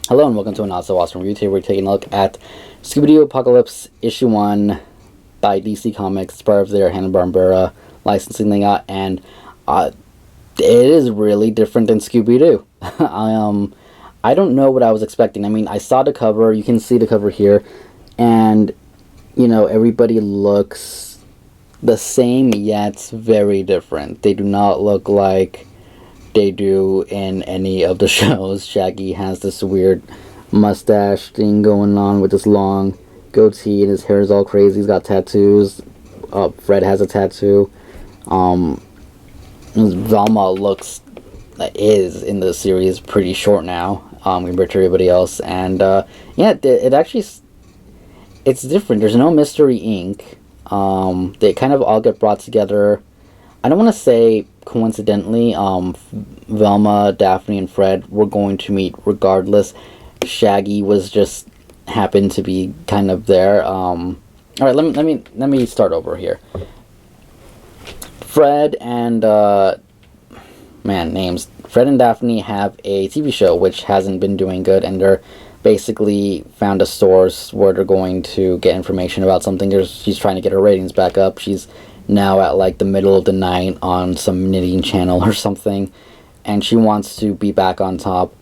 Hello and welcome to a Not So Awesome review. Today we're taking a look at Scooby-Doo Apocalypse Issue 1 by DC Comics. It's part of their Hanna-Barbera licensing they got, and it is really different than Scooby-Doo. I don't know what I was expecting. I mean, I saw the cover, you can see the cover here, and, you know, everybody looks the same, yet very different. They do not look like they do in any of the shows. Shaggy has this weird mustache thing going on with this long goatee, and his hair is all crazy. He's got tattoos. Fred has a tattoo. Velma is in the series pretty short now, compared to everybody else, and yeah, it actually it's different. There's no Mystery Inc. They kind of all get brought together. I don't want to say coincidentally, Velma, Daphne, and Fred were going to meet regardless. Shaggy was just happened to be kind of there. All right, let me start over here. Fred and Fred and Daphne have a TV show which hasn't been doing good, and they're basically found a source where they're going to get information about something. She's trying to get her ratings back up. She's now at like the middle of the night on some knitting channel or something, and she wants to be back on top.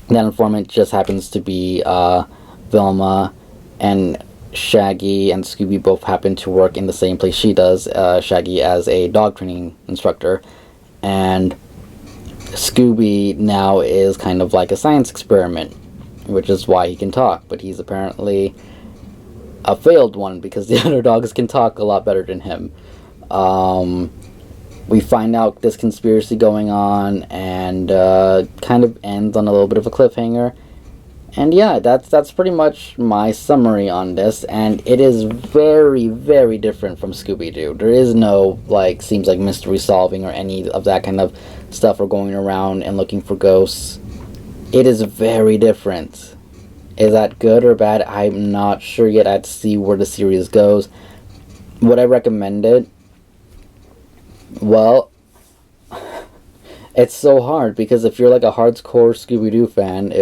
That informant just happens to be Velma, and Shaggy and Scooby both happen to work in the same place she does. Shaggy as a dog training instructor, and Scooby now is kind of like a science experiment, which is why he can talk, but he's apparently a failed one because the other dogs can talk a lot better than him. We find out this conspiracy going on, and kind of ends on a little bit of a cliffhanger. And yeah, that's pretty much my summary on this, and it is very, very different from Scooby-Doo. There is no, seems like mystery solving or any of that kind of stuff, or going around and looking for ghosts. It is very different. Is that good or bad? I'm not sure yet. I have to see where the series goes. Would I recommend it? Well, it's so hard, because if you're like a hardcore Scooby-Doo fan,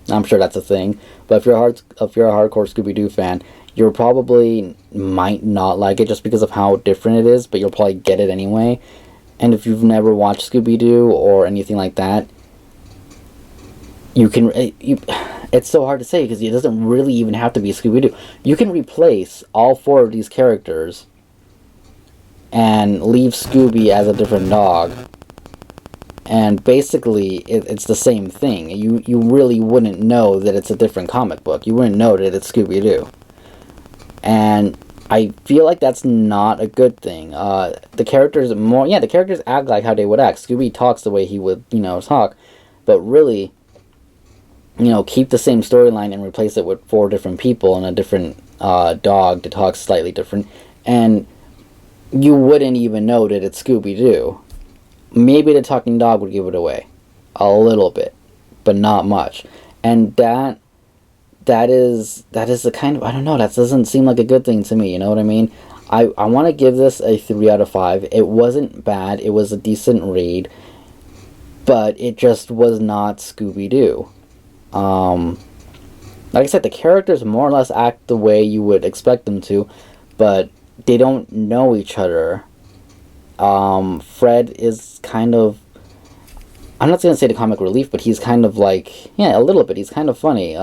I'm sure that's a thing, but if you're a hardcore Scooby-Doo fan, you probably might not like it just because of how different it is, but you'll probably get it anyway. And if you've never watched Scooby-Doo or anything like that, it's so hard to say, because it doesn't really even have to be Scooby-Doo. You can replace all four of these characters and leave Scooby as a different dog, and basically it's the same thing. You really wouldn't know that it's a different comic book. You wouldn't know that it's Scooby-Doo. And I feel like that's not a good thing. The characters act like how they would act. Scooby talks the way he would, talk, but really, keep the same storyline and replace it with four different people and a different dog that talks slightly different, and you wouldn't even know that it's Scooby-Doo. Maybe the talking dog would give it away a little bit, but not much. And that is the kind of, I don't know, that doesn't seem like a good thing to me, you know what I mean? I want to give this a 3 out of 5. It wasn't bad. It was a decent read, but it just was not Scooby-Doo. Like I said, the characters more or less act the way you would expect them to, but they don't know each other. Fred is kind of, I'm not going to say the comic relief, but he's kind of like, yeah, a little bit. He's kind of funny.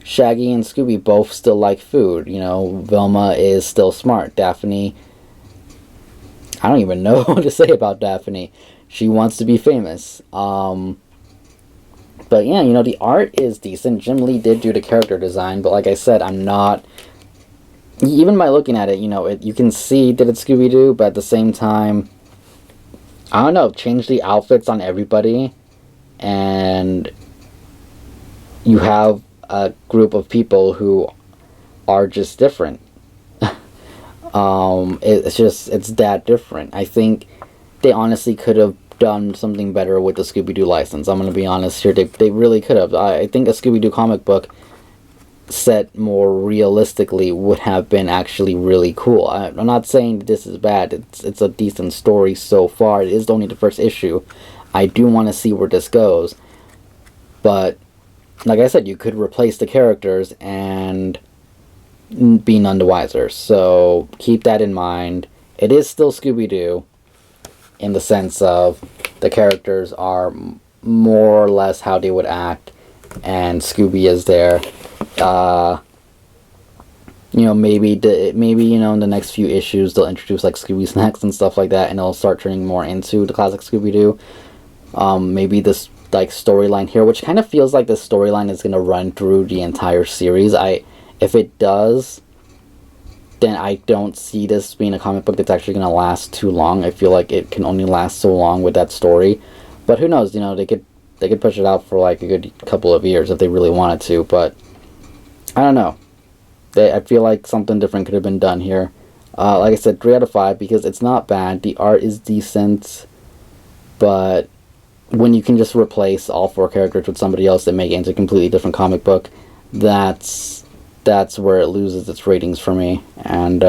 Shaggy and Scooby both still like food. Velma is still smart. Daphne, I don't even know what to say about Daphne. She wants to be famous. But yeah, the art is decent. Jim Lee did do the character design, but like I said, I'm not, even by looking at it, you can see that it's Scooby-Doo, but at the same time, I don't know, change the outfits on everybody, and you have a group of people who are just different. It's that different. I think they honestly could have done something better with the Scooby-Doo license. I'm going to be honest here. They really could have. I think a Scooby-Doo comic book set more realistically would have been actually really cool. I'm not saying that this is bad. It's a decent story so far. It is only the first issue. I do want to see where this goes, but like I said, you could replace the characters and be none the wiser. So keep that in mind. It is still Scooby-Doo in the sense of the characters are more or less how they would act, and Scooby is there. Maybe in the next few issues they'll introduce like Scooby Snacks and stuff like that, and it'll start turning more into the classic Scooby-Doo. Maybe this like storyline here, which kind of feels like this storyline is gonna run through the entire series. If it does, then I don't see this being a comic book that's actually gonna last too long. I feel like it can only last so long with that story. But who knows? They could push it out for like a good couple of years if they really wanted to. But I don't know. I feel like something different could have been done here. Like I said, 3 out of 5 because it's not bad. The art is decent, but when you can just replace all 4 characters with somebody else and make it into a completely different comic book, that's where it loses its ratings for me. And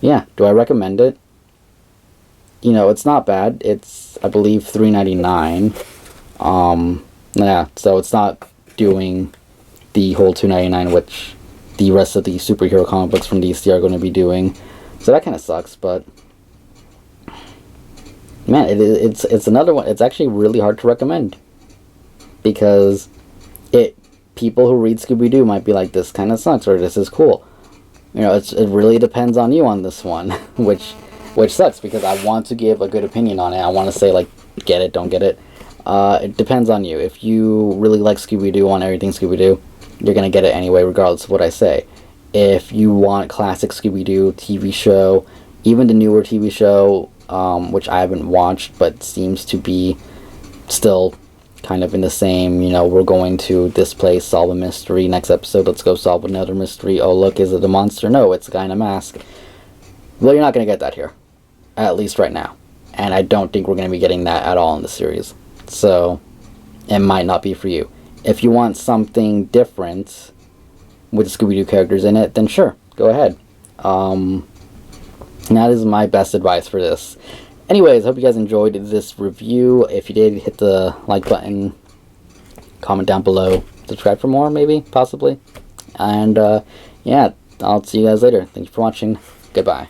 yeah, do I recommend it? It's not bad. It's, I believe, $3.99. Yeah, so it's not doing the whole $2.99, which the rest of the superhero comic books from DC are going to be doing. So that kind of sucks, but man, it's another one. It's actually really hard to recommend because people who read Scooby-Doo might be like, this kind of sucks or this is cool. It really depends on you on this one, which sucks because I want to give a good opinion on it. I want to say like, get it, don't get it. It depends on you. If you really like Scooby-Doo, want everything Scooby-Doo, you're gonna get it anyway, regardless of what I say. If you want classic Scooby-Doo TV show, even the newer TV show, which I haven't watched, but seems to be still kind of in the same, we're going to this place, solve a mystery, next episode, let's go solve another mystery, oh look, is it a monster? No, it's a guy in a mask. Well, you're not gonna get that here, at least right now. And I don't think we're gonna be getting that at all in the series. So, it might not be for you. If you want something different with Scooby-Doo characters in it, then sure, go ahead. That is my best advice for this. Anyways, hope you guys enjoyed this review. If you did, hit the like button, comment down below, subscribe for more, maybe, possibly. And, yeah, I'll see you guys later. Thank you for watching. Goodbye.